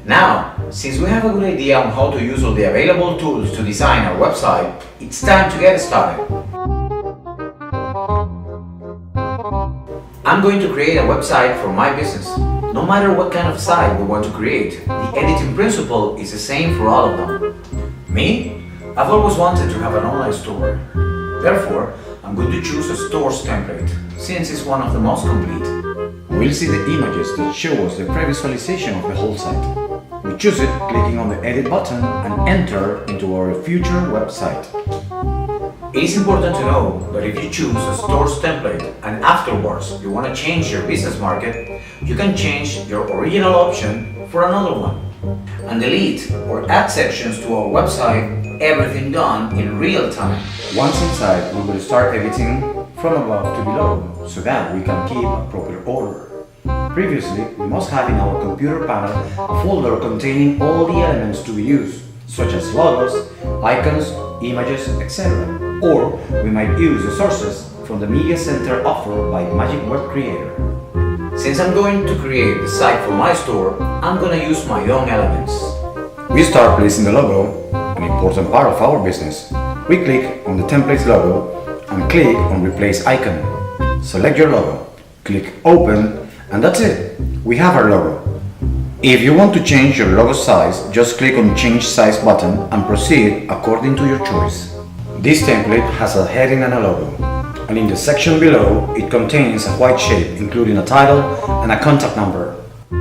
Now, since we have a good idea on how to use all the available tools to design our website, it's time to get started. I'm going to create a website for my business. No matter what kind of site we want to create, the editing principle is the same for all of them. Me? I've always wanted to have an online store. Therefore, I'm going to choose a store's template, since it's one of the most complete. We'll see the images that show us the pre-visualization of the whole site. We choose it clicking on the edit button and enter into our future website. It is important to know that if you choose a store's template and afterwards you want to change your business market, you can change your original option for another one and delete or add sections to our website, everything done in real time. Once inside, we will start editing from above to below so that we can keep a proper order. Previously, we must have in our computer panel a folder containing all the elements to be used, such as logos, icons, images, etc. Or we might use the sources from the media center offered by Magic Web Creator. Since I'm going to create the site for my store, I'm going to use my own elements. We start placing the logo, an important part of our business. We click on the template's logo and click on Replace Icon. Select your logo, click Open, and that's it. We have our logo. If you want to change your logo size, just click on Change Size button and proceed according to your choice. This template has a heading and a logo, and in the section below it contains a white shape including a title and a contact number.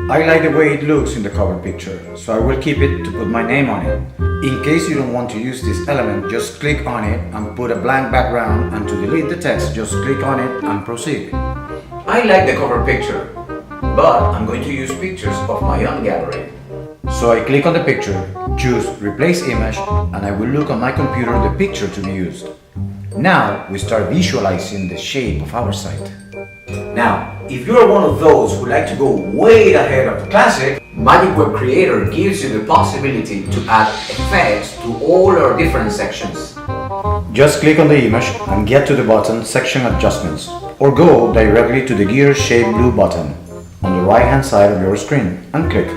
I like the way it looks in the cover picture, so I will keep it to put my name on it. In case you don't want to use this element, just click on it and put a blank background, and to delete the text just click on it and proceed. I like the cover picture, but I'm going to use pictures of my own gallery. So I click on the picture, choose Replace Image, and I will look on my computer the picture to be used. Now we start visualizing the shape of our site. Now, if you are one of those who like to go way ahead of the classic, Magic Web Creator gives you the possibility to add effects to all our different sections. Just click on the image and get to the button Section Adjustments, or go directly to the gear-shaped blue button on the right-hand side of your screen and click.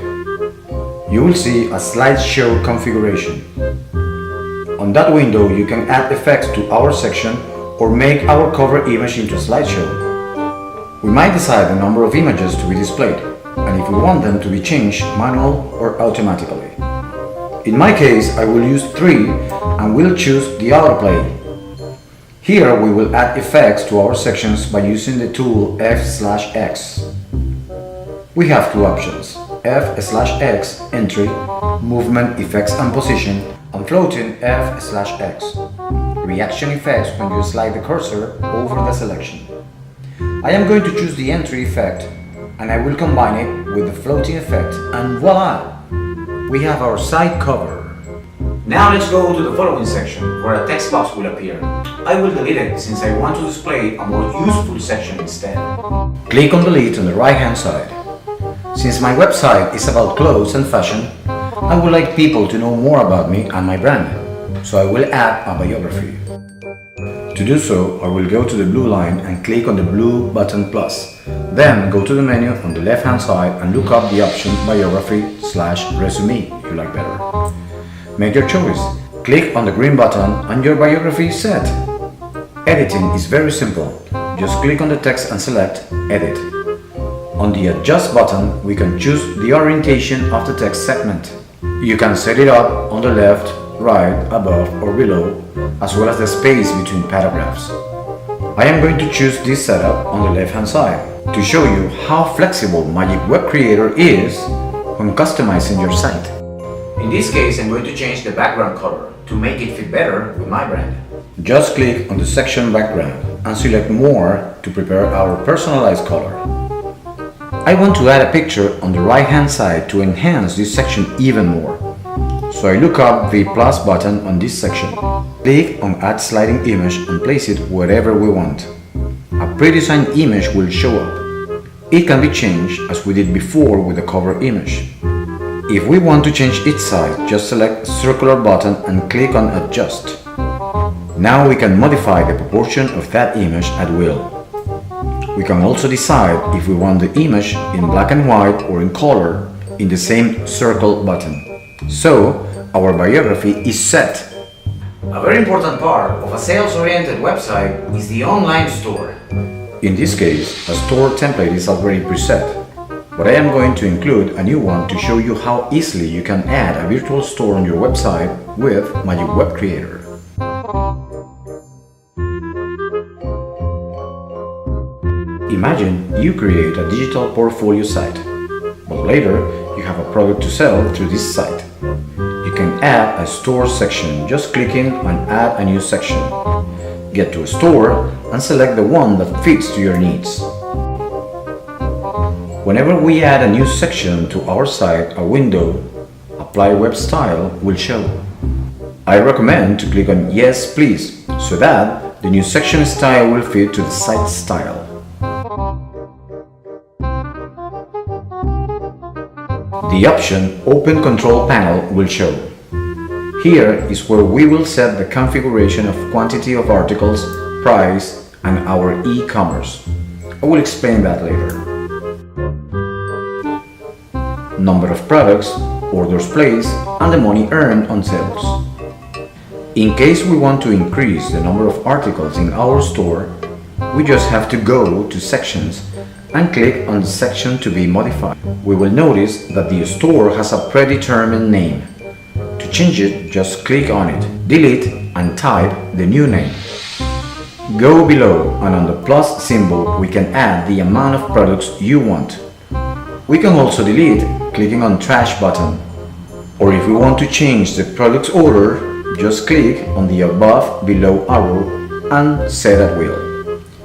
You will see a slideshow configuration. On that window, you can add effects to our section or make our cover image into a slideshow. We might decide the number of images to be displayed, and if we want them to be changed manual or automatically. In my case, I will use 3 and will choose the autoplay. Here we will add effects to our sections by using the tool F/X. We have 2 options: F/X entry, movement effects and position, and floating F/X, reaction effects when you slide the cursor over the selection. I am going to choose the entry effect, and I will combine it with the floating effect, and voila! We have our site cover. Now let's go to the following section, where a text box will appear. I will delete it since I want to display a more useful section instead. Click on Delete on the right-hand side. Since my website is about clothes and fashion, I would like people to know more about me and my brand, so I will add a biography. To do so, I will go to the blue line and click on the blue button plus. Then go to the menu on the left-hand side and look up the option biography/resume you like better. Make your choice. Click on the green button and your biography is set. Editing is very simple. Just click on the text and select Edit. On the Adjust button, we can choose the orientation of the text segment. You can set it up on the left, right, above or below, as well as the space between paragraphs. I am going to choose this setup on the left-hand side to show you how flexible Magic Web Creator is when customizing your site. In this case, I'm going to change the background color to make it fit better with my brand. Just click on the section background and select More to prepare our personalized color. I want to add a picture on the right-hand side to enhance this section even more. So I look up the plus button on this section. Click on Add Sliding Image and place it wherever we want. A pre-designed image will show up. It can be changed as we did before with the cover image. If we want to change its size, just select the circular button and click on Adjust. Now we can modify the proportion of that image at will. We can also decide if we want the image in black and white or in color, in the same circle button. So, our biography is set. A very important part of a sales-oriented website is the online store. In this case, a store template is already preset, but I am going to include a new one to show you how easily you can add a virtual store on your website with Magic Web Creator. Imagine you create a digital portfolio site, but later you have a product to sell through this site. You can add a store section just clicking on Add a new section. Get to a store and select the one that fits to your needs. Whenever we add a new section to our site, a window, Apply Web Style, will show. I recommend to click on Yes Please, so that the new section style will fit to the site style. The option Open Control Panel will show. Here is where we will set the configuration of quantity of articles, price, and our e-commerce. I will explain that later. Number of products, orders placed, and the money earned on sales. In case we want to increase the number of articles in our store, we just have to go to Sections and click on the section to be modified. We will notice that the store has a predetermined name. To change it, just click on it, delete, and type the new name. Go below, and on the plus symbol we can add the amount of products you want. We can also delete clicking on Trash button. Or if we want to change the product's order, just click on the above below arrow and set at will.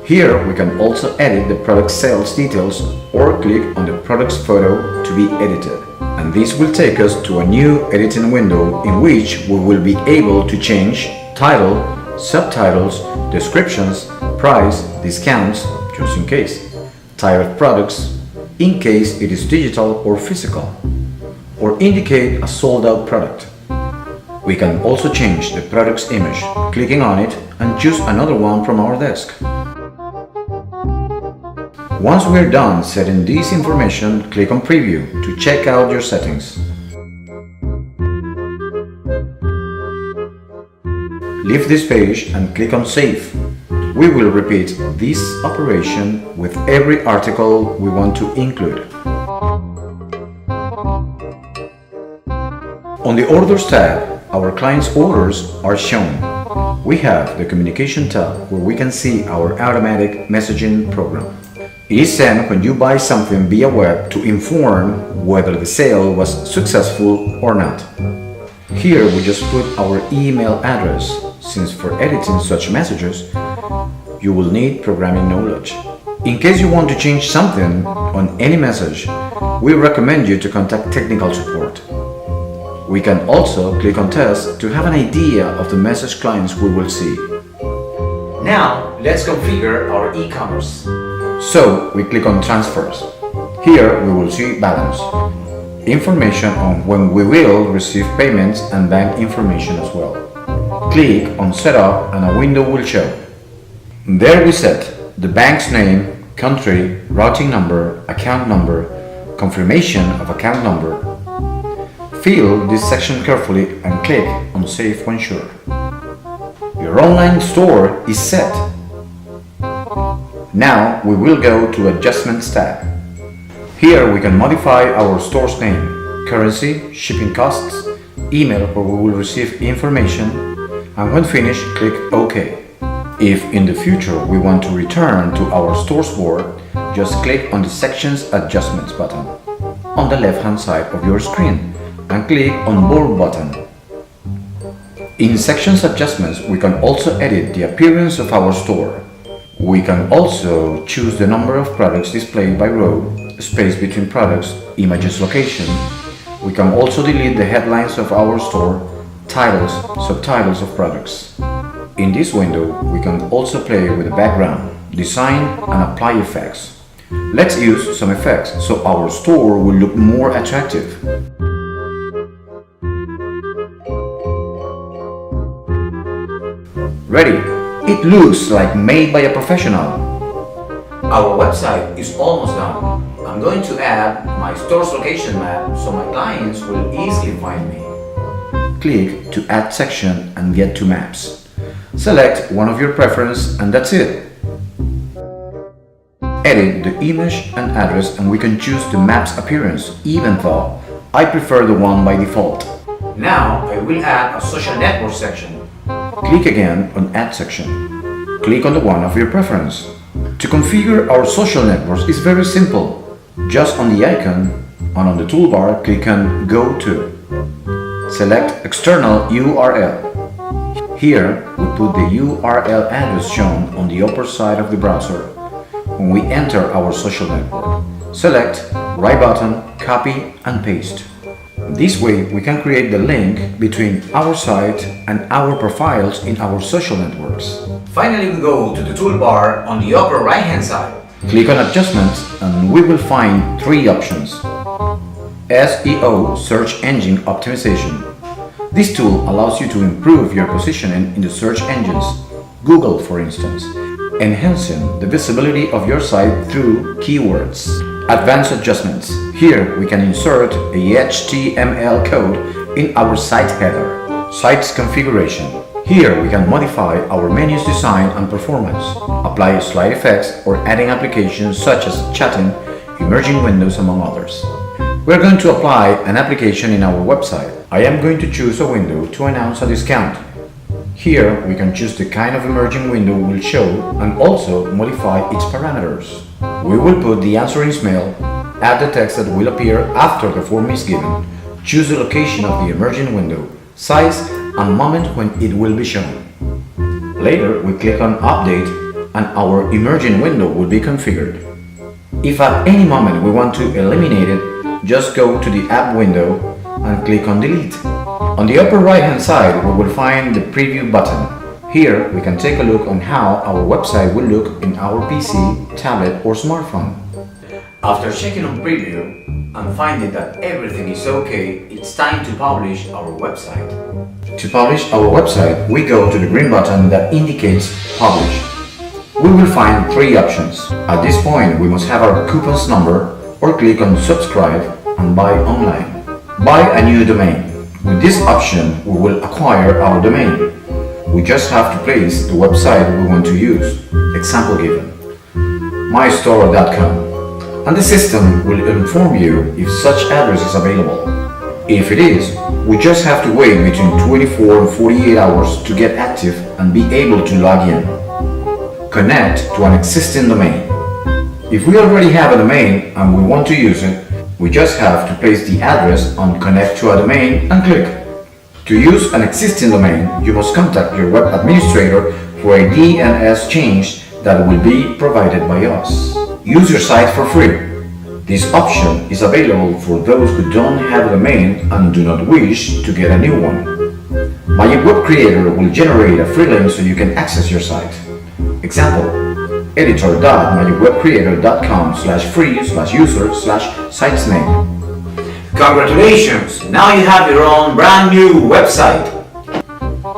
Here we can also edit the product sales details or click on the product's photo to be edited. And this will take us to a new editing window in which we will be able to change title, subtitles, descriptions, price, discounts, just in case, type of products, in case it is digital or physical, or indicate a sold out product. We can also change the product's image, clicking on it and choose another one from our desk. Once we're done setting this information, click on Preview to check out your settings. Leave this page and click on Save. We will repeat this operation with every article we want to include. On the Orders tab, our client's orders are shown. We have the Communication tab where we can see our automatic messaging program. It is sent when you buy something via web to inform whether the sale was successful or not. Here we just put our email address, since for editing such messages, you will need programming knowledge. In case you want to change something on any message, we recommend you to contact technical support. We can also click on Test to have an idea of the message clients we will see. Now, let's configure our e-commerce. So, we click on Transfers. Here we will see balance, information on when we will receive payments and bank information as well. Click on Setup and a window will show. There we set the bank's name, country, routing number, account number, confirmation of account number. Fill this section carefully and click on Save when sure. Your online store is set. Now we will go to Adjustments tab. Here we can modify our store's name, currency, shipping costs, email where we will receive information, and when finished, click OK. If in the future we want to return to our store's board, just click on the Sections Adjustments button on the left-hand side of your screen and click on Board button. In Sections Adjustments, we can also edit the appearance of our store. We can also choose the number of products displayed by row, space between products, images location. We can also delete the headlines of our store, titles, subtitles of products. In this window, we can also play with the background, design, and apply effects. Let's use some effects so our store will look more attractive. Ready! It looks like made by a professional. Our website is almost done. A I'm going to add my store's location map so my clients will easily find me. Click to Add Section and get to Maps. Select one of your preference and that's it. Edit the image and address and we can choose the map's appearance, even though I prefer the one by default. Now I will add a social network section. Click again on Add Section. Click on the one of your preference. To configure our social networks is very simple. Just on the icon and on the toolbar, click on Go To. Select External URL. Here we put the URL address shown on the upper side of the browser when we enter our social network. Select right button, copy and paste. This way we can create the link between our site and our profiles in our social networks. Finally, we go to the toolbar on the upper right hand side. Click on Adjustments and we will find three options. SEO, Search Engine Optimization. This tool allows you to improve your positioning in the search engines, Google for instance, enhancing the visibility of your site through keywords. Advanced Adjustments. Here we can insert a HTML code in our site header. Sites Configuration. Here we can modify our menu's design and performance, apply slide effects or adding applications such as chatting, emerging windows among others. We are going to apply an application in our website. I am going to choose a window to announce a discount. Here we can choose the kind of emerging window we'll show and also modify its parameters. We will put the answering email, add the text that will appear after the form is given, choose the location of the emerging window, size and moment when it will be shown. Later we click on Update and our emerging window will be configured. If at any moment we want to eliminate it, just go to the App window and click on Delete. On the upper right hand side we will find the Preview button. Here we can take a look on how our website will look in our PC, tablet or smartphone. After checking on preview and finding that everything is okay, it's time to publish our website. To publish our website, we go to the green button that indicates Publish. We will find three options. At this point, we must have our coupons number or click on Subscribe and Buy Online. Buy a new domain. With this option, we will acquire our domain. We just have to place the website we want to use. Example given, mystore.com. And the system will inform you if such address is available. If it is, we just have to wait between 24 and 48 hours to get active and be able to log in. Connect to an existing domain. If we already have a domain and we want to use it, we just have to place the address on Connect to a domain and click. To use an existing domain, you must contact your web administrator for a DNS change that will be provided by us. Use your site for free. This option is available for those who don't have a domain and do not wish to get a new one. Magic Web Creator will generate a free link so you can access your site. Example, editor.magicwebcreator.com/free/user/site's name. Congratulations! Now you have your own brand new website.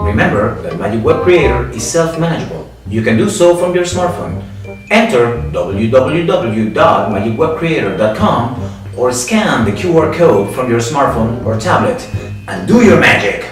Remember that Magic Web Creator is self-manageable. You can do so from your smartphone. Enter www.magicwebcreator.com or scan the QR code from your smartphone or tablet and do your magic!